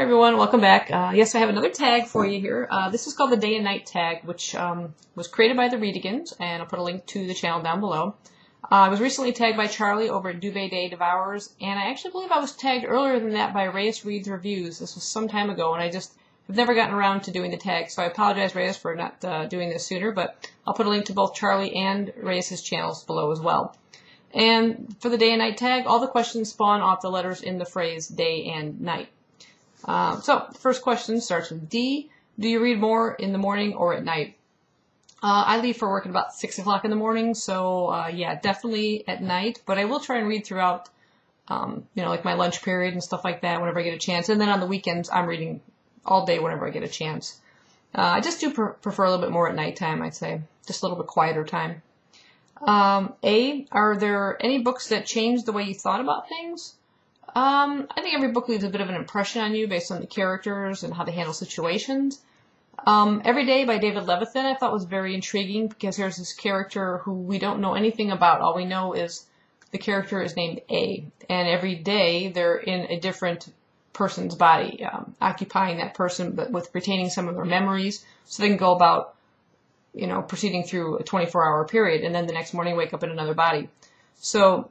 everyone, welcome back. Yes, I have another tag for you here. This is called the Day and Night tag, which was created by the Readigans, and I'll put a link to the channel down below. I was recently tagged by Charlie over at Duvet Day Devours, and I actually believe I was tagged earlier than that by Reyes Reads Reviews. This was some time ago, and I just have never gotten around to doing the tag, so I apologize, Reyes, for not doing this sooner, but I'll put a link to both Charlie and Reyes' channels below as well. And for the Day and Night tag, all the questions spawn off the letters in the phrase day and night. So, the first question starts with D. Do you read more in the morning or at night? I leave for work at about 6 o'clock in the morning, so yeah, definitely at night. But I will try and read throughout, like my lunch period and stuff like that whenever I get a chance. And then on the weekends, I'm reading all day whenever I get a chance. I just do prefer a little bit more at nighttime, I'd say. Just a little bit quieter time. A, are there any books that changed the way you thought about things? I think every book leaves a bit of an impression on you based on the characters and how they handle situations. Every Day by David Levithan I thought was very intriguing because here's this character who we don't know anything about. All we know is the character is named A, and every day they're in a different person's body, occupying that person but with retaining some of their memories so they can go about, proceeding through a 24-hour period, and then the next morning wake up in another body. So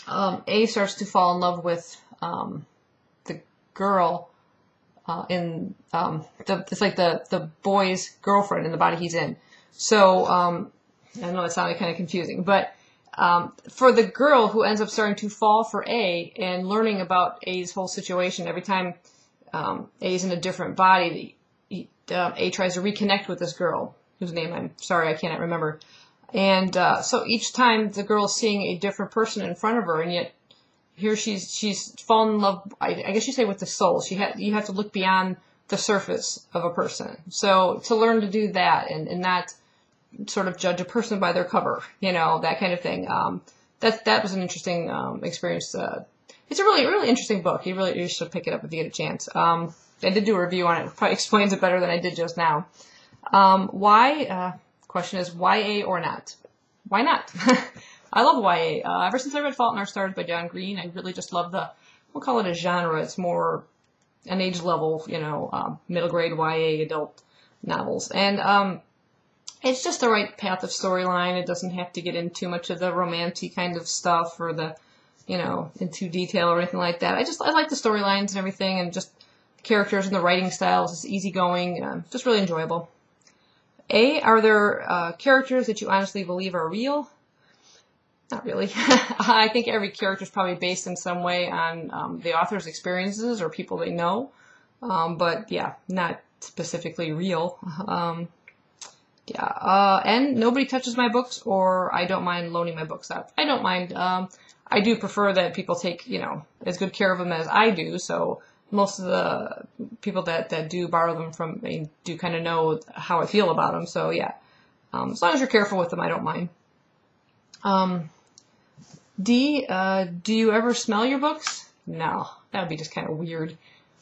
A starts to fall in love with the girl it's like the boy's girlfriend in the body he's in. So I know that sounded kind of confusing, but for the girl who ends up starting to fall for A and learning about A's whole situation, every time A's in a different body, A tries to reconnect with this girl, whose name I'm sorry I cannot remember. And so each time the girl is seeing a different person in front of her, and yet here she's fallen in love, I guess you say, with the soul. You have to look beyond the surface of a person. So to learn to do that and not sort of judge a person by their cover, that kind of thing. That was an interesting experience. It's a really interesting book. You should pick it up if you get a chance. I did do a review on it. It probably explains it better than I did just now. Why? Question is, why A or not? Why not? I love YA. Ever since I read Fault in Our Stars by John Green, I really just love we'll call it a genre. It's more an age level, middle grade YA adult novels. And it's just the right path of storyline. It doesn't have to get into too much of the romantic kind of stuff or the, into detail or anything like that. I like the storylines and everything, and just the characters and the writing styles. It's easygoing, just really enjoyable. A, are there characters that you honestly believe are real? Not really. I think every character is probably based in some way on the author's experiences or people they know. But yeah, not specifically real. And nobody touches my books, or I don't mind loaning my books out. I don't mind. I do prefer that people take, as good care of them as I do. So most of the people that do borrow them from me do kind of know how I feel about them. So yeah, as long as you're careful with them, I don't mind. D, do you ever smell your books? No, that would be just kind of weird.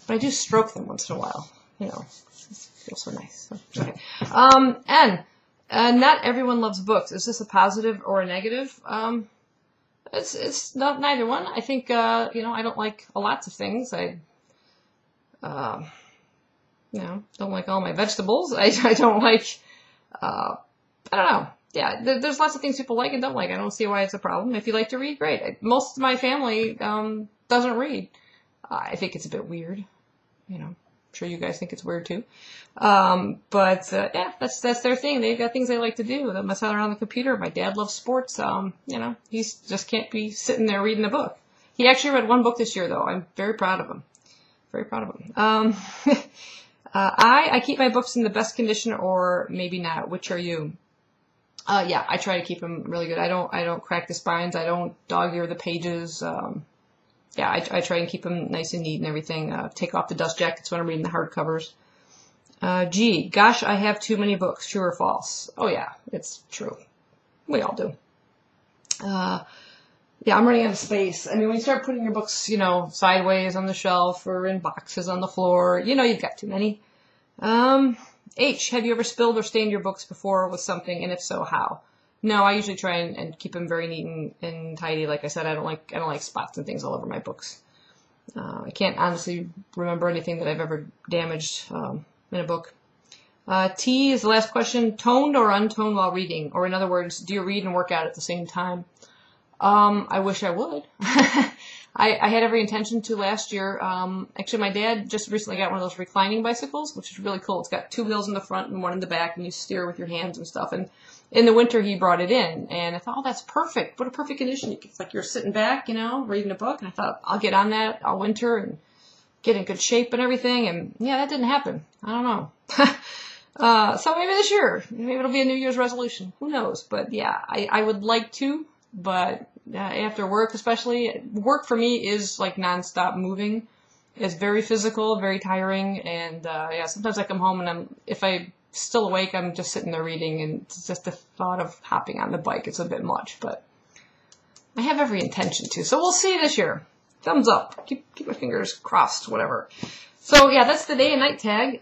But I do stroke them once in a while. It feels so nice. Okay. N, not everyone loves books. Is this a positive or a negative? It's not neither one. I think, I don't like lots of things. I don't like all my vegetables. I don't like, I don't know. Yeah, there's lots of things people like and don't like. I don't see why it's a problem. If you like to read, great. Most of my family doesn't read. I think it's a bit weird. I'm sure you guys think it's weird too. But yeah, that's their thing. They've got things they like to do. They mess out around the computer. My dad loves sports. He just can't be sitting there reading a book. He actually read one book this year, though. I'm very proud of him. Very proud of him. I keep my books in the best condition, or maybe not. Which are you? Yeah, I try to keep them really good. I don't crack the spines. I don't dog-ear the pages. Yeah, I try and keep them nice and neat and everything. Take off the dust jackets when I'm reading the hardcovers. G, gosh, I have too many books. True or false? Oh yeah, it's true. We all do. Yeah, I'm running out of space. I mean, when you start putting your books, sideways on the shelf or in boxes on the floor, you've got too many. H, have you ever spilled or stained your books before with something, and if so, how? No, I usually try and keep them very neat and tidy. Like I said, I don't like spots and things all over my books. I can't honestly remember anything that I've ever damaged in a book. T is the last question. Toned or untoned while reading? Or in other words, do you read and work out at the same time? I wish I would. I had every intention to last year. Actually, my dad just recently got one of those reclining bicycles, which is really cool. It's got 2 wheels in the front and 1 in the back, and you steer with your hands and stuff. And in the winter, he brought it in, and I thought, oh, that's perfect. What a perfect condition. It's like you're sitting back, reading a book, and I thought, I'll get on that all winter and get in good shape and everything. And yeah, that didn't happen. I don't know. So maybe this year, maybe it'll be a New Year's resolution. Who knows? But yeah, I would like to, but after work especially, work for me is like nonstop moving. It's very physical, very tiring, and yeah, sometimes I come home and if I'm still awake, I'm just sitting there reading, and it's just the thought of hopping on the bike. It's a bit much, but I have every intention to. So we'll see this year. Thumbs up. Keep my fingers crossed, whatever. So yeah, that's the day and night tag.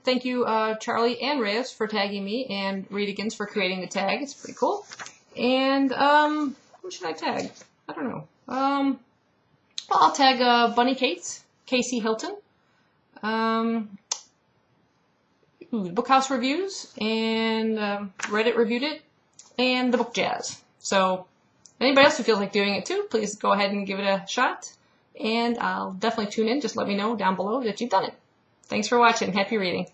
Thank you, Charlie and Reyes for tagging me, and Reed Against for creating the tag. It's pretty cool. And who should I tag? I don't know. Well, I'll tag Bunny Cates, Casey Hilton, Bookhouse Reviews, and Reddit Reviewed It, and the Book Jazz. So anybody else who feels like doing it too, please go ahead and give it a shot. And I'll definitely tune in. Just let me know down below that you've done it. Thanks for watching. Happy reading.